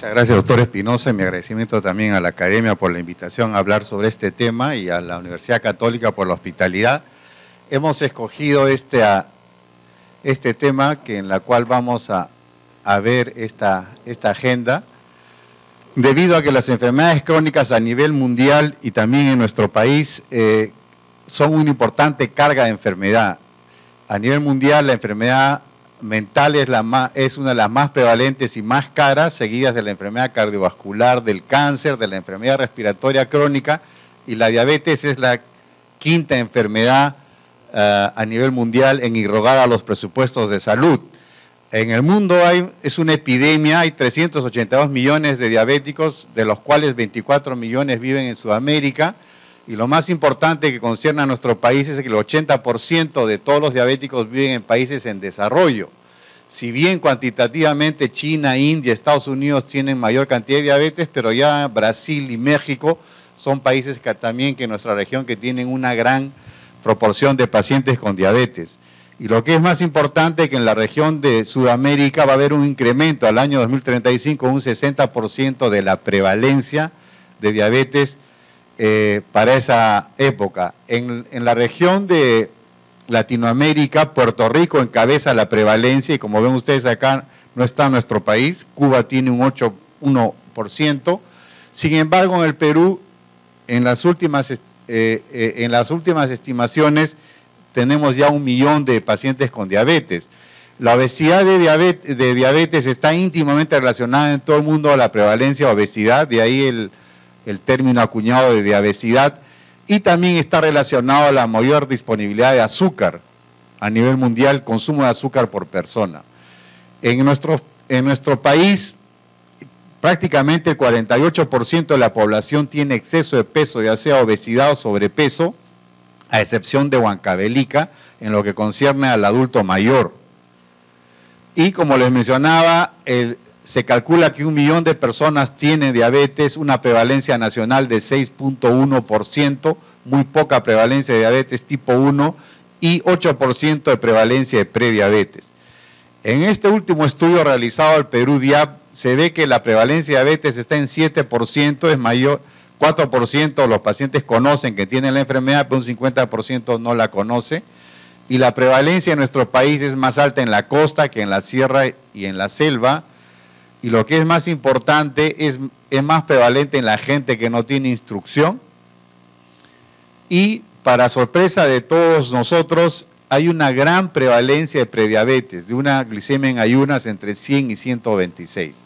Muchas gracias, doctor Espinosa, y mi agradecimiento también a la Academia por la invitación a hablar sobre este tema y a la Universidad Católica por la hospitalidad. Hemos escogido este tema en la cual vamos a ver esta agenda, debido a que las enfermedades crónicas a nivel mundial y también en nuestro país son una importante carga de enfermedad. A nivel mundial, la enfermedad mental es una de las más prevalentes y más caras, seguidas de la enfermedad cardiovascular, del cáncer, de la enfermedad respiratoria crónica, y la diabetes es la quinta enfermedad a nivel mundial en irrogar a los presupuestos de salud. En el mundo es una epidemia, hay 382 millones de diabéticos, de los cuales 24 millones viven en Sudamérica, y lo más importante que concierne a nuestro país es que el 80% de todos los diabéticos viven en países en desarrollo. Si bien cuantitativamente China, India, Estados Unidos tienen mayor cantidad de diabetes, pero ya Brasil y México son países también que en nuestra región que tienen una gran proporción de pacientes con diabetes. Y lo que es más importante es que en la región de Sudamérica va a haber un incremento al año 2035, un 60% de la prevalencia de diabetes para esa época. En la región de Latinoamérica, Puerto Rico encabeza la prevalencia y como ven ustedes acá no está nuestro país, Cuba tiene un 1%. Sin embargo, en el Perú, en las últimas estimaciones, tenemos ya 1 millón de pacientes con diabetes. La obesidad de diabetes está íntimamente relacionada en todo el mundo a la prevalencia de obesidad, de ahí el término acuñado de diabesidad, y también está relacionado a la mayor disponibilidad de azúcar a nivel mundial, consumo de azúcar por persona. En nuestro país, prácticamente el 48% de la población tiene exceso de peso, ya sea obesidad o sobrepeso, a excepción de Huancavelica, en lo que concierne al adulto mayor. Y como les mencionaba, se calcula que 1 millón de personas tienen diabetes, una prevalencia nacional de 6.1%, muy poca prevalencia de diabetes tipo 1 y 8% de prevalencia de prediabetes. En este último estudio realizado al Perú-DIAP, se ve que la prevalencia de diabetes está en 7%, es mayor, 4% de los pacientes conocen que tienen la enfermedad, pero un 50% no la conoce. Y la prevalencia en nuestro país es más alta en la costa que en la sierra y en la selva. Y lo que es más importante, es más prevalente en la gente que no tiene instrucción. Y para sorpresa de todos nosotros, hay una gran prevalencia de prediabetes, de una glicemia en ayunas entre 100 y 126.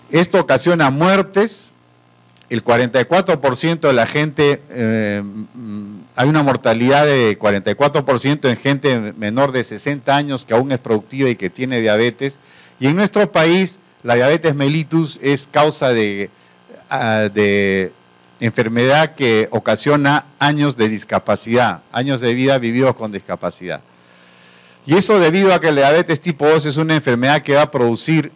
Esto ocasiona muertes. El 44% de la gente, hay una mortalidad de 44% en gente menor de 60 años que aún es productiva y que tiene diabetes. Y en nuestro país, la diabetes mellitus es causa de enfermedad que ocasiona años de discapacidad, años de vida vividos con discapacidad. Y eso debido a que la diabetes tipo 2 es una enfermedad que va a producir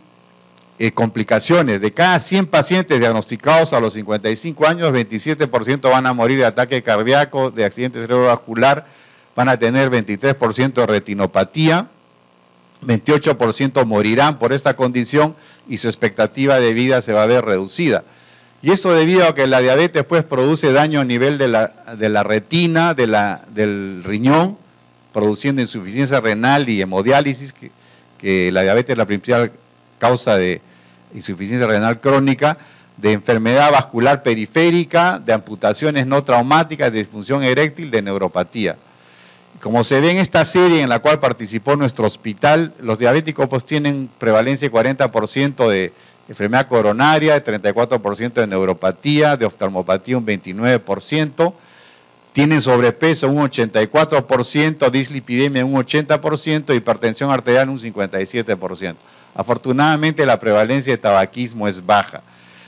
complicaciones. De cada 100 pacientes diagnosticados a los 55 años, 27% van a morir de ataque cardíaco, de accidente cerebrovascular, van a tener 23% de retinopatía, 28% morirán por esta condición y su expectativa de vida se va a ver reducida. Y eso debido a que la diabetes pues produce daño a nivel de la retina, del riñón, produciendo insuficiencia renal y hemodiálisis, que la diabetes es la principal causa de insuficiencia renal crónica, de enfermedad vascular periférica, de amputaciones no traumáticas, de disfunción eréctil, de neuropatía. Como se ve en esta serie en la cual participó nuestro hospital, los diabéticos pues tienen prevalencia de 40% de enfermedad coronaria, de 34% de neuropatía, de oftalmopatía un 29%, tienen sobrepeso un 84%, dislipidemia un 80%, hipertensión arterial un 57%. Afortunadamente la prevalencia de tabaquismo es baja.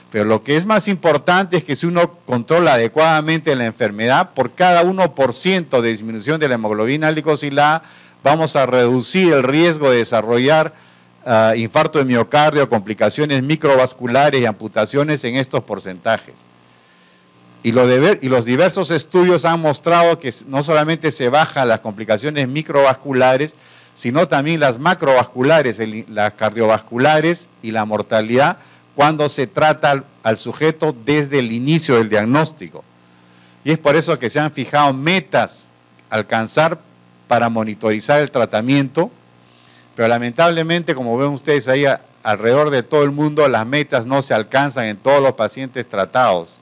Pero lo que es más importante es que si uno controla adecuadamente la enfermedad, por cada 1% de disminución de la hemoglobina glicosilada, vamos a reducir el riesgo de desarrollar infarto de miocardio, complicaciones microvasculares y amputaciones en estos porcentajes. Y los diversos estudios han mostrado que no solamente se bajan las complicaciones microvasculares, sino también las macrovasculares, las cardiovasculares y la mortalidad, cuando se trata al sujeto desde el inicio del diagnóstico. Y es por eso que se han fijado metas a alcanzar para monitorizar el tratamiento, pero lamentablemente, como ven ustedes ahí, alrededor de todo el mundo las metas no se alcanzan en todos los pacientes tratados.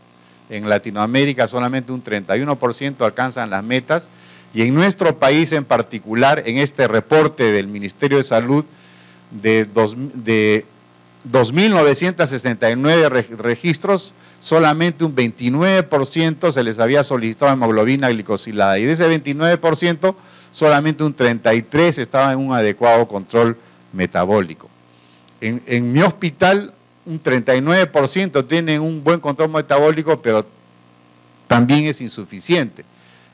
En Latinoamérica solamente un 31% alcanzan las metas, y en nuestro país en particular, en este reporte del Ministerio de Salud, de 2.969 registros, solamente un 29% se les había solicitado hemoglobina glicosilada, y de ese 29%, solamente un 33% estaba en un adecuado control metabólico. En mi hospital, un 39% tienen un buen control metabólico, pero también es insuficiente.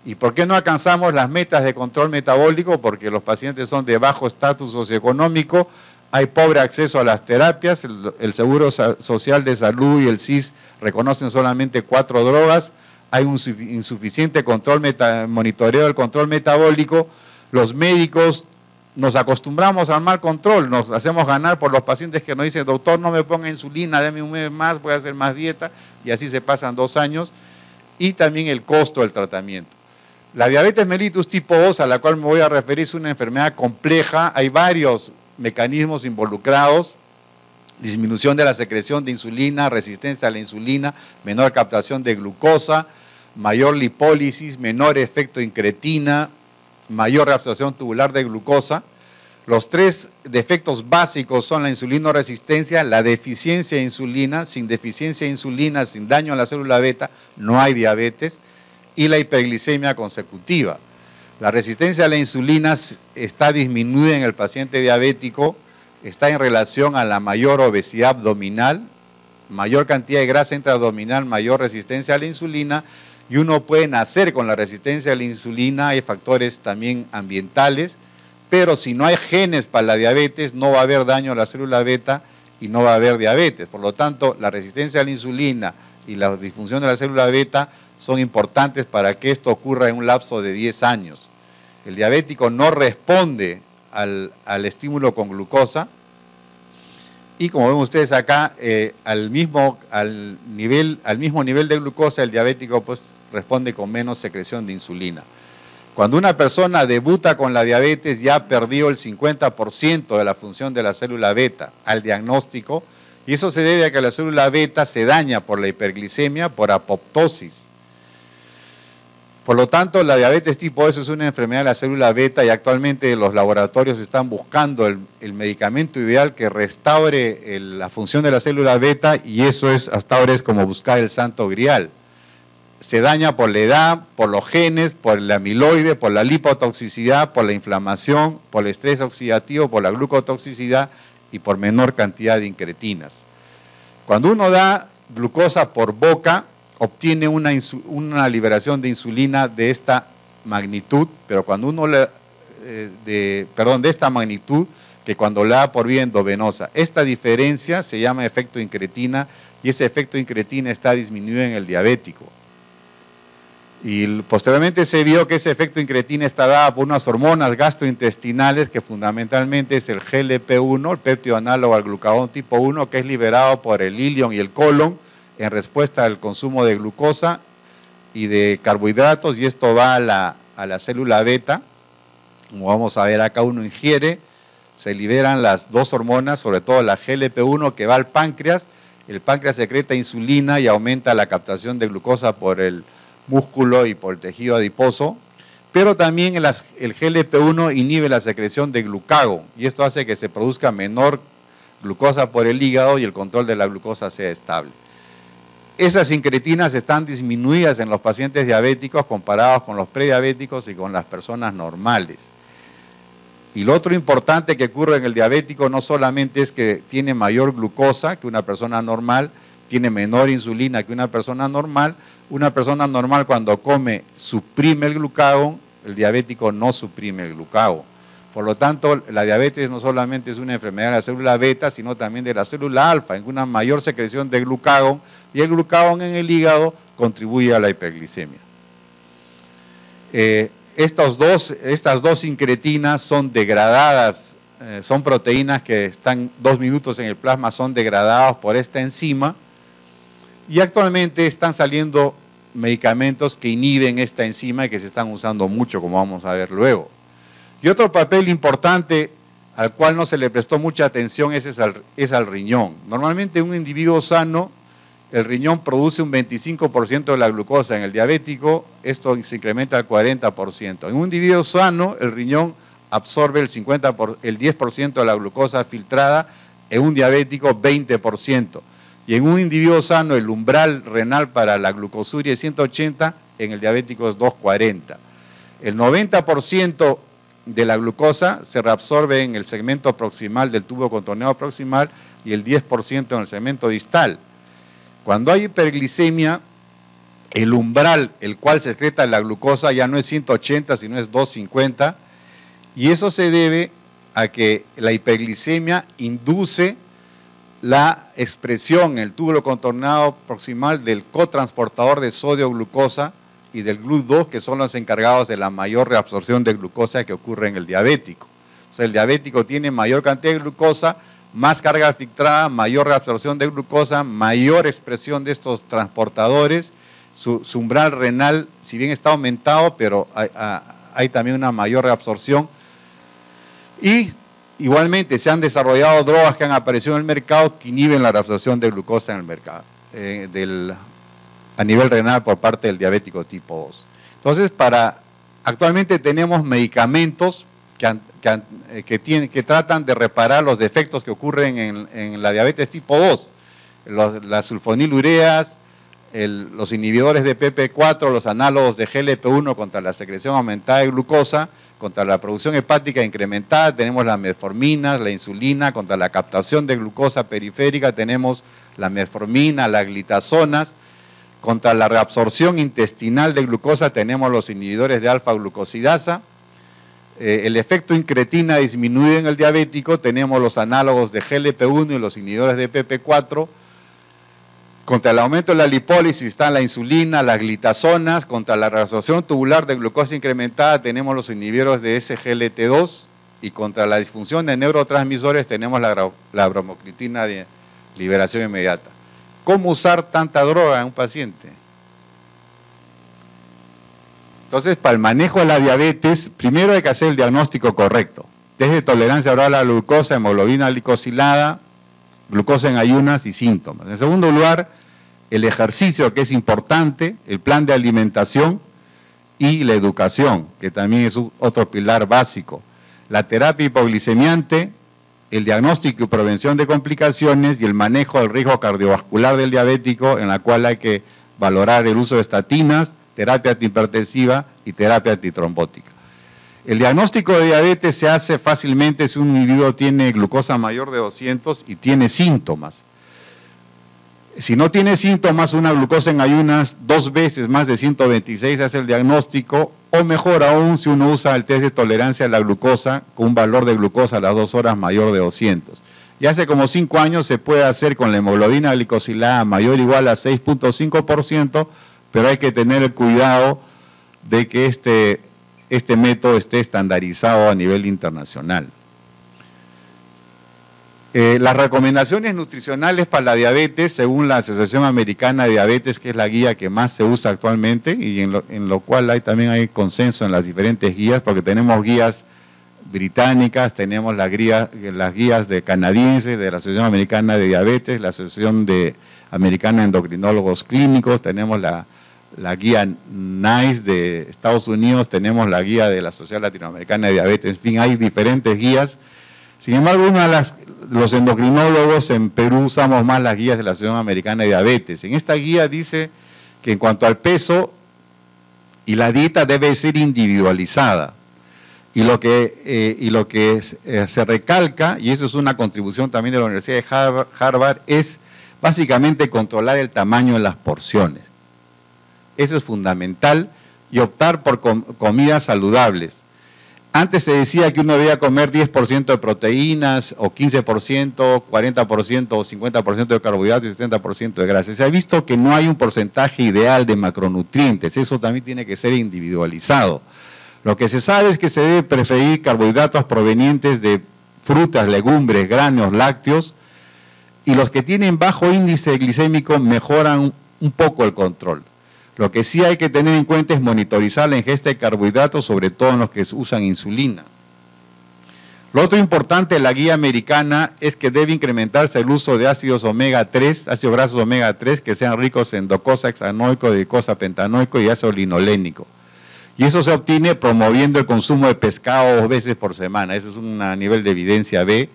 ¿Y por qué no alcanzamos las metas de control metabólico? Porque los pacientes son de bajo estatus socioeconómico, hay pobre acceso a las terapias, el Seguro Social de Salud y el SIS reconocen solamente 4 drogas, hay un insuficiente monitoreo del control metabólico, los médicos nos acostumbramos al mal control, nos hacemos ganar por los pacientes que nos dicen, doctor, no me ponga insulina, dame un mes más, voy a hacer más dieta, y así se pasan 2 años, y también el costo del tratamiento. La diabetes mellitus tipo 2, a la cual me voy a referir, es una enfermedad compleja, hay varios mecanismos involucrados, disminución de la secreción de insulina, resistencia a la insulina, menor captación de glucosa, mayor lipólisis, menor efecto incretina, mayor reabsorción tubular de glucosa. Los 3 defectos básicos son la insulinoresistencia, la deficiencia de insulina, sin deficiencia de insulina, sin daño a la célula beta, no hay diabetes, y la hiperglicemia consecutiva. La resistencia a la insulina está disminuida en el paciente diabético, está en relación a la mayor obesidad abdominal, mayor cantidad de grasa intraabdominal, mayor resistencia a la insulina, y uno puede nacer con la resistencia a la insulina, hay factores también ambientales, pero si no hay genes para la diabetes, no va a haber daño a la célula beta y no va a haber diabetes. Por lo tanto, la resistencia a la insulina y la disfunción de la célula beta son importantes para que esto ocurra en un lapso de 10 años. El diabético no responde al estímulo con glucosa y, como ven ustedes acá, al mismo nivel de glucosa, el diabético pues responde con menos secreción de insulina. Cuando una persona debuta con la diabetes ya perdió el 50% de la función de la célula beta al diagnóstico, y eso se debe a que la célula beta se daña por la hiperglicemia, por apoptosis. Por lo tanto, la diabetes tipo 2 es una enfermedad de la célula beta y actualmente los laboratorios están buscando el medicamento ideal que restaure la función de la célula beta, y eso es hasta ahora es como buscar el santo grial. Se daña por la edad, por los genes, por el amiloide, por la lipotoxicidad, por la inflamación, por el estrés oxidativo, por la glucotoxicidad y por menor cantidad de incretinas. Cuando uno da glucosa por boca, obtiene una liberación de insulina de esta magnitud, pero cuando uno de esta magnitud, que cuando la da por vía endovenosa. Esta diferencia se llama efecto incretina, y ese efecto incretina está disminuido en el diabético. Y posteriormente se vio que ese efecto incretina está dado por unas hormonas gastrointestinales, que fundamentalmente es el GLP-1, el péptido análogo al glucagón tipo 1, que es liberado por el ilion y el colon en respuesta al consumo de glucosa y de carbohidratos, y esto va a la célula beta. Como vamos a ver acá, uno ingiere, se liberan las 2 hormonas, sobre todo la GLP-1 que va al páncreas, el páncreas secreta insulina y aumenta la captación de glucosa por el músculo y por el tejido adiposo, pero también el GLP-1 inhibe la secreción de glucagón, y esto hace que se produzca menor glucosa por el hígado y el control de la glucosa sea estable. Esas incretinas están disminuidas en los pacientes diabéticos comparados con los prediabéticos y con las personas normales. Y lo otro importante que ocurre en el diabético no solamente es que tiene mayor glucosa que una persona normal, tiene menor insulina que una persona normal. Una persona normal cuando come suprime el glucagón, el diabético no suprime el glucagón. Por lo tanto, la diabetes no solamente es una enfermedad de la célula beta, sino también de la célula alfa, en una mayor secreción de glucagón, y el glucagón en el hígado contribuye a la hiperglicemia. Estas dos incretinas son degradadas son proteínas que están 2 minutos en el plasma, son degradados por esta enzima, y actualmente están saliendo medicamentos que inhiben esta enzima y que se están usando mucho, como vamos a ver luego. Y otro papel importante al cual no se le prestó mucha atención es al riñón. Normalmente en un individuo sano, el riñón produce un 25% de la glucosa. En el diabético, esto se incrementa al 40%. En un individuo sano, el riñón absorbe el 10% de la glucosa filtrada, en un diabético 20%. Y en un individuo sano el umbral renal para la glucosuria es 180, en el diabético es 240. El 90% de la glucosa se reabsorbe en el segmento proximal del tubo contorneado proximal y el 10% en el segmento distal. Cuando hay hiperglicemia, el umbral el cual se excreta la glucosa ya no es 180, sino es 250, y eso se debe a que la hiperglicemia induce la expresión en el túbulo contorneado proximal del cotransportador de sodio-glucosa y del GLUT2, que son los encargados de la mayor reabsorción de glucosa que ocurre en el diabético. O sea, el diabético tiene mayor cantidad de glucosa, más carga filtrada, mayor reabsorción de glucosa, mayor expresión de estos transportadores. Su umbral renal, si bien está aumentado, pero hay también una mayor reabsorción. Y igualmente se han desarrollado drogas que han aparecido en el mercado que inhiben la reabsorción de glucosa en el mercado, a nivel renal por parte del diabético tipo 2. Entonces, actualmente tenemos medicamentos que tratan de reparar los defectos que ocurren en la diabetes tipo 2. Las sulfonilureas, los inhibidores de PP4, los análogos de GLP-1 contra la secreción aumentada de glucosa, contra la producción hepática incrementada, tenemos las metforminas, la insulina, contra la captación de glucosa periférica tenemos la metformina, las glitazonas, contra la reabsorción intestinal de glucosa tenemos los inhibidores de alfa-glucosidasa, el efecto incretina disminuye en el diabético, tenemos los análogos de GLP-1 y los inhibidores de PP4, contra el aumento de la lipólisis están la insulina, las glitazonas, contra la reabsorción tubular de glucosa incrementada tenemos los inhibidores de SGLT2 y contra la disfunción de neurotransmisores tenemos la bromocriptina de liberación inmediata. ¿Cómo usar tanta droga en un paciente? Entonces, para el manejo de la diabetes, primero hay que hacer el diagnóstico correcto. Test de tolerancia oral a la glucosa, hemoglobina glicosilada, glucosa en ayunas y síntomas. En segundo lugar, el ejercicio, que es importante, el plan de alimentación y la educación, que también es otro pilar básico. La terapia hipoglicemiante, el diagnóstico y prevención de complicaciones y el manejo del riesgo cardiovascular del diabético, en la cual hay que valorar el uso de estatinas, terapia antihipertensiva y terapia antitrombótica. El diagnóstico de diabetes se hace fácilmente si un individuo tiene glucosa mayor de 200 y tiene síntomas. Si no tiene síntomas, una glucosa en ayunas 2 veces más de 126 hace el diagnóstico, o mejor aún si uno usa el test de tolerancia a la glucosa con un valor de glucosa a las 2 horas mayor de 200. Y hace como 5 años se puede hacer con la hemoglobina glicosilada mayor o igual a 6.5%, pero hay que tener el cuidado de que este método esté estandarizado a nivel internacional. Las recomendaciones nutricionales para la diabetes, según la Asociación Americana de Diabetes, que es la guía que más se usa actualmente y en lo cual también hay consenso en las diferentes guías, porque tenemos guías británicas, tenemos las guías de canadienses, de la Asociación Americana de Diabetes, la Asociación Americana de Endocrinólogos Clínicos, tenemos la guía NICE de Estados Unidos, tenemos la guía de la Sociedad Latinoamericana de Diabetes, en fin, hay diferentes guías. Sin embargo, los endocrinólogos en Perú usamos más las guías de la Asociación Americana de Diabetes. En esta guía dice que en cuanto al peso y la dieta debe ser individualizada. Y lo que se recalca, y eso es una contribución también de la Universidad de Harvard, es básicamente controlar el tamaño de las porciones. Eso es fundamental, y optar por comidas saludables. Antes se decía que uno debía comer 10% de proteínas, o 15%, 40% o 50% de carbohidratos y 70% de grasa. Se ha visto que no hay un porcentaje ideal de macronutrientes, eso también tiene que ser individualizado. Lo que se sabe es que se debe preferir carbohidratos provenientes de frutas, legumbres, granos, lácteos, y los que tienen bajo índice glicémico mejoran un poco el control. Lo que sí hay que tener en cuenta es monitorizar la ingesta de carbohidratos, sobre todo en los que usan insulina. Lo otro importante de la guía americana es que debe incrementarse el uso de ácidos omega 3, ácidos grasos omega 3 que sean ricos en docosahexanoico, docosapentanoico y ácido linolénico. Y eso se obtiene promoviendo el consumo de pescado 2 veces por semana, eso es un nivel de evidencia B,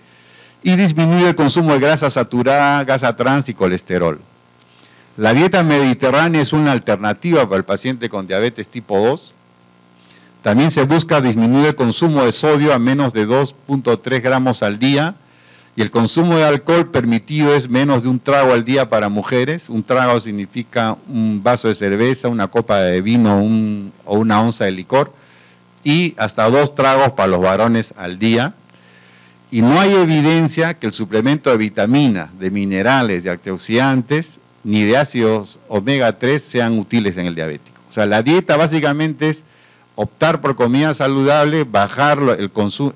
y disminuye el consumo de grasa saturada, grasa trans y colesterol. La dieta mediterránea es una alternativa para el paciente con diabetes tipo 2. También se busca disminuir el consumo de sodio a menos de 2.3 gramos al día y el consumo de alcohol permitido es menos de un trago al día para mujeres. Un trago significa un vaso de cerveza, una copa de vino o una onza de licor y hasta 2 tragos para los varones al día. Y no hay evidencia que el suplemento de vitaminas, de minerales, de antioxidantes ni de ácidos omega 3 sean útiles en el diabético. O sea, la dieta básicamente es optar por comida saludable, bajar el consumo,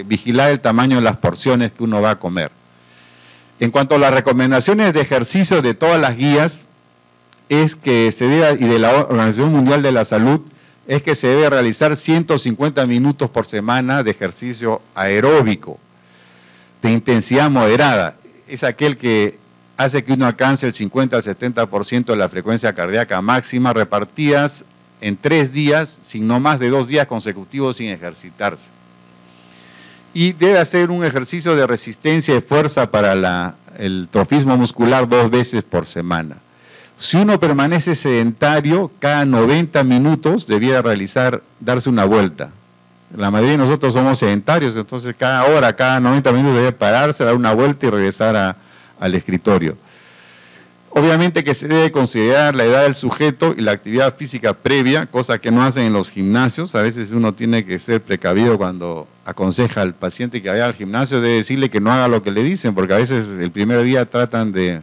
vigilar el tamaño de las porciones que uno va a comer. En cuanto a las recomendaciones de ejercicio de todas las guías, es que se debe, y de la Organización Mundial de la Salud, es que se debe realizar 150 minutos por semana de ejercicio aeróbico, de intensidad moderada. Es aquel que hace que uno alcance el 50 al 70% de la frecuencia cardíaca máxima repartidas en 3 días, sin no más de 2 días consecutivos sin ejercitarse. Y debe hacer un ejercicio de resistencia y fuerza para el trofismo muscular 2 veces por semana. Si uno permanece sedentario, cada 90 minutos debiera darse una vuelta. La mayoría de nosotros somos sedentarios, entonces cada hora, cada 90 minutos debe pararse, dar una vuelta y regresar al escritorio. Obviamente que se debe considerar la edad del sujeto y la actividad física previa, cosa que no hacen en los gimnasios. A veces uno tiene que ser precavido cuando aconseja al paciente que vaya al gimnasio, debe decirle que no haga lo que le dicen, porque a veces el primer día tratan de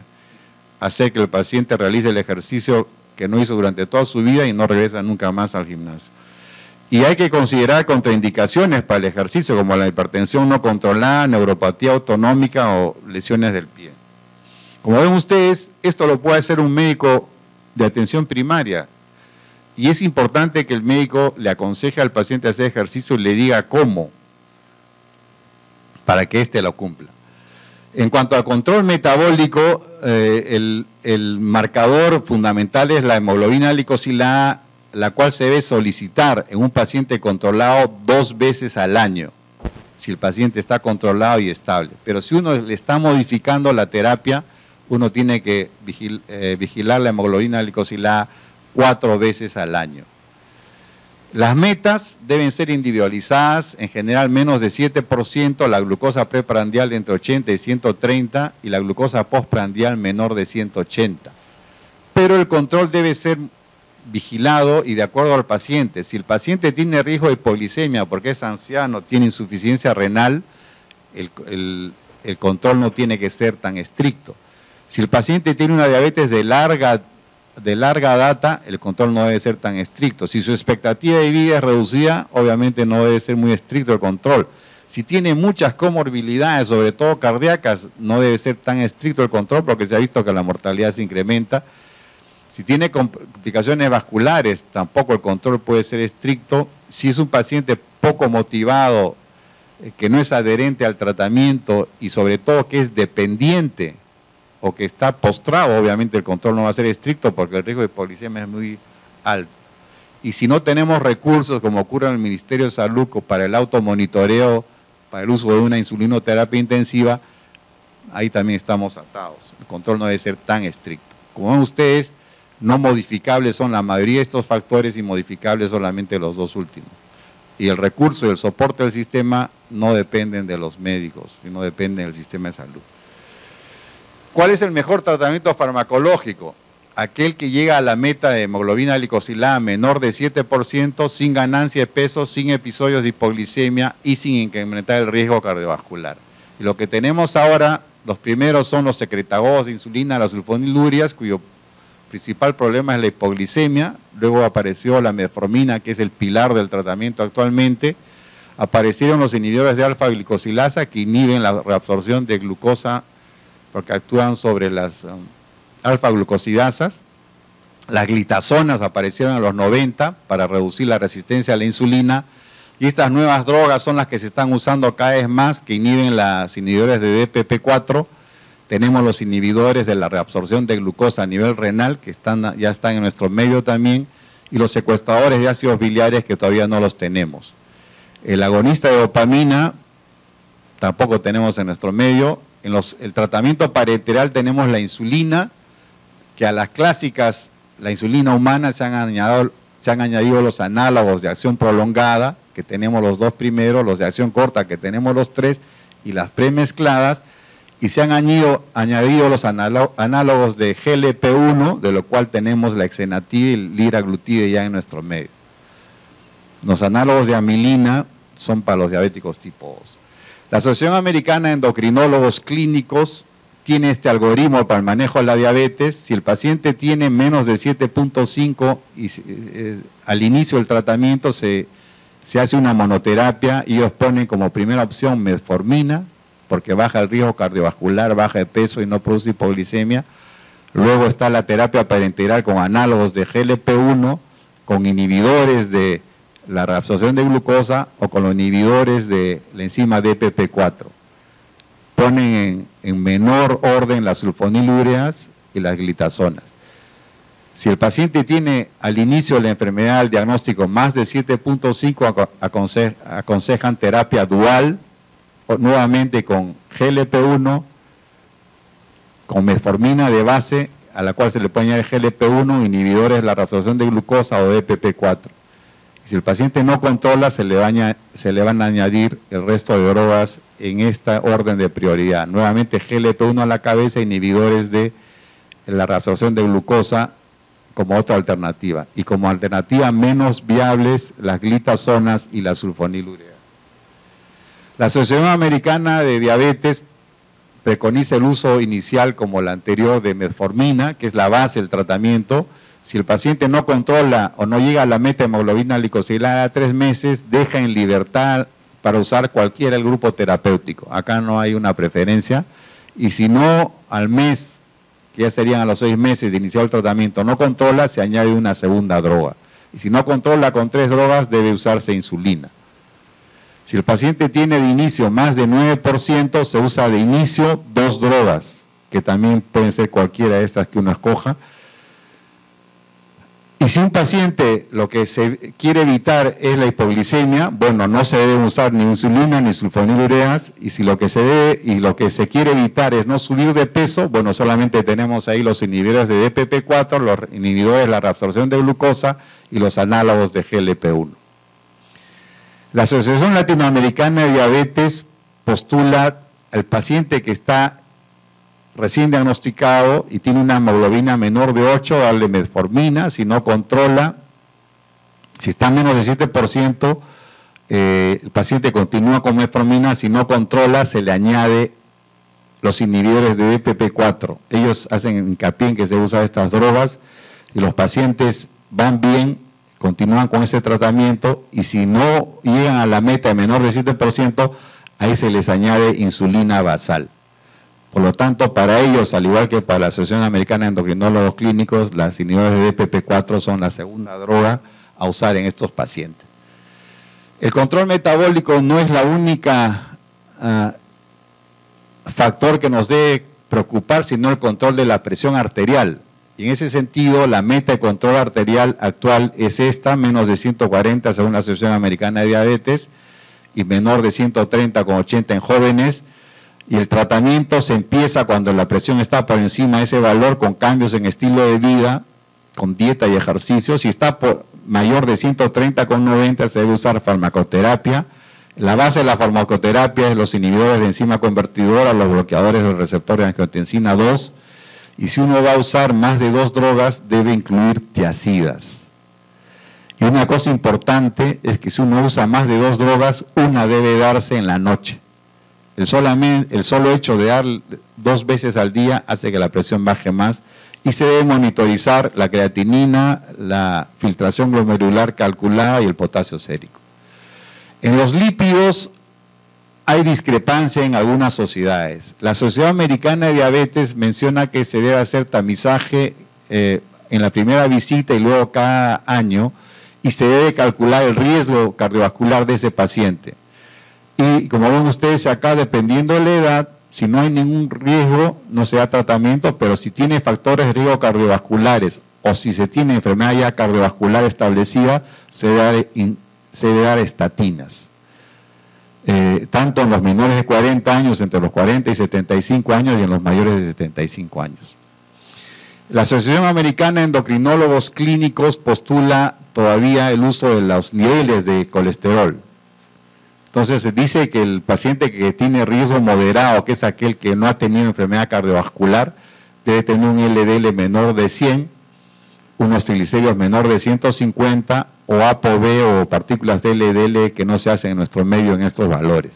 hacer que el paciente realice el ejercicio que no hizo durante toda su vida y no regresa nunca más al gimnasio. Y hay que considerar contraindicaciones para el ejercicio, como la hipertensión no controlada, neuropatía autonómica o lesiones del pie. Como ven ustedes, esto lo puede hacer un médico de atención primaria y es importante que el médico le aconseje al paciente hacer ejercicio y le diga cómo, para que éste lo cumpla. En cuanto al control metabólico, el marcador fundamental es la hemoglobina glicosilada, la cual se debe solicitar en un paciente controlado 2 veces al año, si el paciente está controlado y estable. Pero si uno le está modificando la terapia, uno tiene que vigilar la hemoglobina glicosilada 4 veces al año. Las metas deben ser individualizadas, en general menos de 7%, la glucosa preprandial entre 80 y 130 y la glucosa postprandial menor de 180. Pero el control debe ser vigilado y de acuerdo al paciente. Si el paciente tiene riesgo de hipoglicemia porque es anciano, tiene insuficiencia renal, el control no tiene que ser tan estricto. Si el paciente tiene una diabetes de larga data, el control no debe ser tan estricto. Si su expectativa de vida es reducida, obviamente no debe ser muy estricto el control. Si tiene muchas comorbilidades, sobre todo cardíacas, no debe ser tan estricto el control porque se ha visto que la mortalidad se incrementa. Si tiene complicaciones vasculares, tampoco el control puede ser estricto. Si es un paciente poco motivado, que no es adherente al tratamiento y sobre todo que es dependiente o que está postrado, obviamente el control no va a ser estricto porque el riesgo de hipoglicemia es muy alto. Y si no tenemos recursos, como ocurre en el Ministerio de Salud, para el automonitoreo, para el uso de una insulinoterapia intensiva, ahí también estamos atados. El control no debe ser tan estricto. Como ven ustedes, no modificables son la mayoría de estos factores y modificables solamente los 2 últimos. Y el recurso y el soporte del sistema no dependen de los médicos, sino dependen del sistema de salud. ¿Cuál es el mejor tratamiento farmacológico? Aquel que llega a la meta de hemoglobina glicosilada menor de 7%, sin ganancia de peso, sin episodios de hipoglicemia y sin incrementar el riesgo cardiovascular. Y lo que tenemos ahora, los primeros son los secretagogues de insulina, las sulfonilurias, cuyo principal problema es la hipoglicemia. Luego apareció la metformina, que es el pilar del tratamiento actualmente. Aparecieron los inhibidores de alfa-glicosilasa que inhiben la reabsorción de glucosa porque actúan sobre las alfa-glucosidasas. Las glitazonas aparecieron en los 90 para reducir la resistencia a la insulina. Y estas nuevas drogas son las que se están usando cada vez más, que inhiben los inhibidores de DPP4. Tenemos los inhibidores de la reabsorción de glucosa a nivel renal, que ya están en nuestro medio también, y los secuestradores de ácidos biliares que todavía no los tenemos. El agonista de dopamina tampoco tenemos en nuestro medio. En el tratamiento parenteral tenemos la insulina, que a las clásicas, la insulina humana, se han añadido los análogos de acción prolongada, que tenemos los dos primeros, los de acción corta, que tenemos los tres, y las premezcladas, y se han añadido los análogos de GLP-1, de lo cual tenemos la exenatida y el liraglutide ya en nuestro medio. Los análogos de amilina son para los diabéticos tipo 2. La Asociación Americana de Endocrinólogos Clínicos tiene este algoritmo para el manejo de la diabetes. Si el paciente tiene menos de 7.5 al inicio del tratamiento se hace una monoterapia y ellos ponen como primera opción metformina, porque baja el riesgo cardiovascular, baja de peso y no produce hipoglicemia. Luego está la terapia parenteral con análogos de GLP-1, con inhibidores de la reabsorción de glucosa o con los inhibidores de la enzima DPP4. Ponen en menor orden las sulfonilureas y las glitazonas. Si el paciente tiene al inicio de la enfermedad el diagnóstico más de 7.5, aconsejan terapia dual, nuevamente con GLP-1, con metformina de base, a la cual se le puede añadir GLP-1, inhibidores de la reabsorción de glucosa o DPP4. Si el paciente no controla, se le van a añadir el resto de drogas en esta orden de prioridad. Nuevamente GLP-1 a la cabeza, inhibidores de la reabsorción de glucosa como otra alternativa. Y como alternativa menos viables, las glitazonas y las sulfonilureas. La Asociación Americana de Diabetes preconiza el uso inicial como la anterior de metformina, que es la base del tratamiento. Si el paciente no controla o no llega a la meta de hemoglobina glicosilada a 3 meses, deja en libertad para usar cualquiera del grupo terapéutico. Acá no hay una preferencia. Y si no, al mes, que ya serían a los 6 meses de iniciar el tratamiento, no controla, se añade una segunda droga. Y si no controla con 3 drogas, debe usarse insulina. Si el paciente tiene de inicio más de 9%, se usa de inicio 2 drogas, que también pueden ser cualquiera de estas que uno escoja. Y si un paciente lo que se quiere evitar es la hipoglicemia, bueno, no se debe usar ni insulina ni sulfonilureas, y si lo que se quiere evitar es no subir de peso, bueno, solamente tenemos ahí los inhibidores de DPP4, los inhibidores de la reabsorción de glucosa y los análogos de GLP-1. La Asociación Latinoamericana de Diabetes postula al paciente que está recién diagnosticado y tiene una hemoglobina menor de 8, darle metformina. Si no controla, si está menos de 7%, el paciente continúa con metformina. Si no controla, se le añade los inhibidores de DPP4. Ellos hacen hincapié en que se usan estas drogas y los pacientes van bien, continúan con ese tratamiento, y si no llegan a la meta de menor de 7%, ahí se les añade insulina basal. Por lo tanto, para ellos, al igual que para la Asociación Americana de Endocrinólogos Clínicos, las inhibidores de DPP4 son la segunda droga a usar en estos pacientes. El control metabólico no es la única factor que nos debe preocupar, sino el control de la presión arterial. Y en ese sentido, la meta de control arterial actual es esta, menos de 140 según la Asociación Americana de Diabetes, y menor de 130,80 en jóvenes. Y el tratamiento se empieza cuando la presión está por encima de ese valor, con cambios en estilo de vida, con dieta y ejercicio. Si está por mayor de 130,90 se debe usar farmacoterapia. La base de la farmacoterapia es los inhibidores de enzima convertidora, los bloqueadores del receptor de angiotensina 2. Y si uno va a usar más de 2 drogas, debe incluir tiazidas. Y una cosa importante es que si uno usa más de 2 drogas, una debe darse en la noche. El solo hecho de dar 2 veces al día hace que la presión baje más, y se debe monitorizar la creatinina, la filtración glomerular calculada y el potasio sérico. En los lípidos hay discrepancia en algunas sociedades. La Sociedad Americana de Diabetes menciona que se debe hacer tamizaje en la primera visita y luego cada año, y se debe calcular el riesgo cardiovascular de ese paciente. Y como ven ustedes acá, dependiendo de la edad, si no hay ningún riesgo, no se da tratamiento, pero si tiene factores de riesgo cardiovasculares o si se tiene enfermedad ya cardiovascular establecida, se debe dar estatinas. Tanto en los menores de 40 años, entre los 40 y 75 años, y en los mayores de 75 años. La Asociación Americana de Endocrinólogos Clínicos postula todavía el uso de los niveles de colesterol. Entonces se dice que el paciente que tiene riesgo moderado, que es aquel que no ha tenido enfermedad cardiovascular, debe tener un LDL menor de 100, unos triglicéridos menor de 150, o ApoB o partículas de LDL que no se hacen en nuestro medio en estos valores.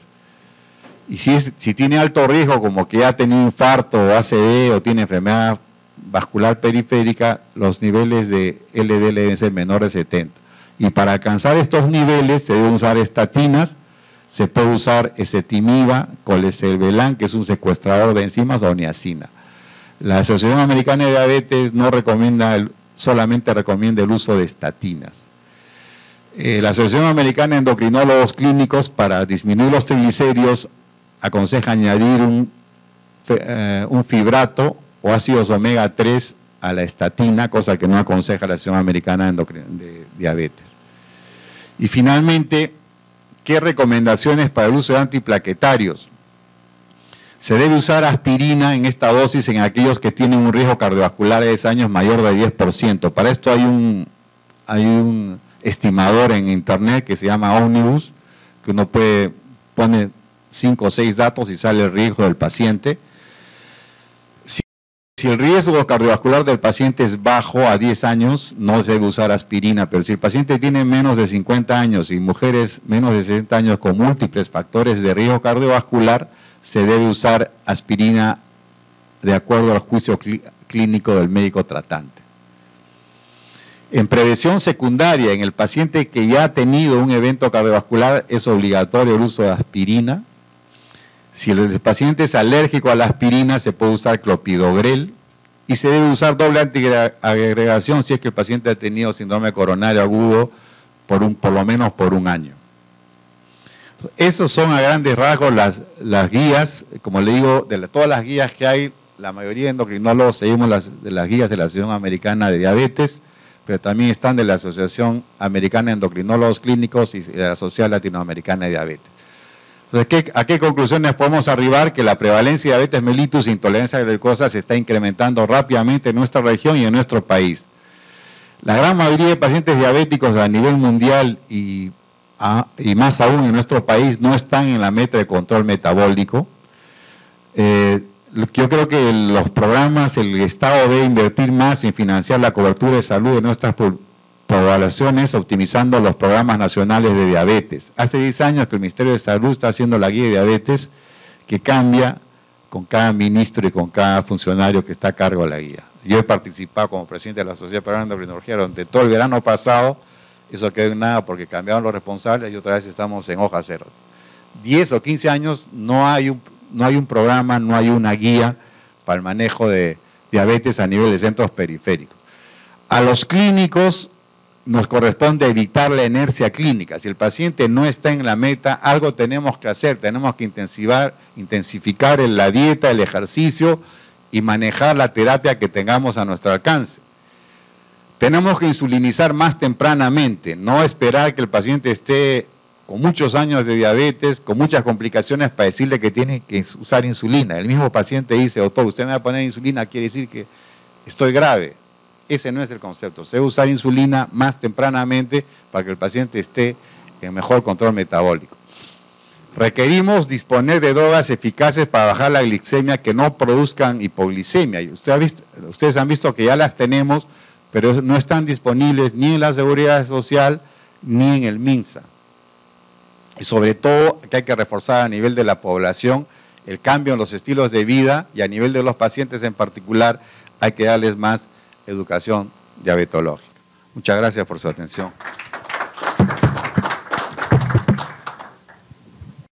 Y si tiene alto riesgo, como que ya ha tenido infarto o ACV o tiene enfermedad vascular periférica, los niveles de LDL deben ser menores de 70. Y para alcanzar estos niveles se deben usar estatinas, se puede usar ezetimiba, colesterol, que es un secuestrador de enzimas, o niacina. La Asociación Americana de Diabetes no recomienda, solamente recomienda el uso de estatinas. La Asociación Americana de Endocrinólogos Clínicos, para disminuir los triglicéridos, aconseja añadir un fibrato o ácidos omega 3 a la estatina, cosa que no aconseja la Asociación Americana de Diabetes. Y finalmente, ¿qué recomendaciones para el uso de antiplaquetarios? Se debe usar aspirina en esta dosis en aquellos que tienen un riesgo cardiovascular de 10 años mayor de 10%. Para esto hay un estimador en internet que se llama Omnibus, que uno pone 5 o 6 datos y sale el riesgo del paciente. Si el riesgo cardiovascular del paciente es bajo a 10 años, no se debe usar aspirina, pero si el paciente tiene menos de 50 años y mujeres menos de 60 años con múltiples factores de riesgo cardiovascular, se debe usar aspirina de acuerdo al juicio clínico del médico tratante. En prevención secundaria, en el paciente que ya ha tenido un evento cardiovascular, es obligatorio el uso de aspirina. Si el paciente es alérgico a la aspirina, se puede usar clopidogrel, y se debe usar doble antiagregación si es que el paciente ha tenido síndrome coronario agudo por lo menos por un año. Esos son a grandes rasgos las guías. Como le digo, de todas las guías que hay, la mayoría de endocrinólogos seguimos las guías de la Asociación Americana de Diabetes, pero también están de la Asociación Americana de Endocrinólogos Clínicos y de la Sociedad Latinoamericana de Diabetes. Entonces, ¿a qué conclusiones podemos arribar? Que la prevalencia de diabetes mellitus e intolerancia a la glucosa se está incrementando rápidamente en nuestra región y en nuestro país. La gran mayoría de pacientes diabéticos a nivel mundial y más aún en nuestro país no están en la meta de control metabólico. Yo creo que los programas, el Estado debe invertir más en financiar la cobertura de salud de nuestras poblaciones, optimizando los programas nacionales de diabetes. Hace 10 años que el Ministerio de Salud está haciendo la guía de diabetes, que cambia con cada ministro y con cada funcionario que está a cargo de la guía. Yo he participado como presidente de la Sociedad Peruana de Endocrinología durante todo el verano pasado. Eso quedó en nada porque cambiaron los responsables y otra vez estamos en hoja cero. 10 o 15 años no hay un programa, no hay una guía para el manejo de diabetes a nivel de centros periféricos. A los clínicos nos corresponde evitar la inercia clínica. Si el paciente no está en la meta, algo tenemos que hacer. Tenemos que intensificar la dieta, el ejercicio y manejar la terapia que tengamos a nuestro alcance. Tenemos que insulinizar más tempranamente, no esperar que el paciente esté con muchos años de diabetes, con muchas complicaciones para decirle que tiene que usar insulina. El mismo paciente dice, doctor, usted me va a poner insulina, quiere decir que estoy grave. Ese no es el concepto. Se debe usar insulina más tempranamente para que el paciente esté en mejor control metabólico. Requerimos disponer de drogas eficaces para bajar la glicemia que no produzcan hipoglicemia. Ustedes han visto que ya las tenemos, pero no están disponibles ni en la Seguridad Social ni en el MINSA. Y sobre todo que hay que reforzar a nivel de la población el cambio en los estilos de vida, y a nivel de los pacientes en particular hay que darles más educación diabetológica. Muchas gracias por su atención.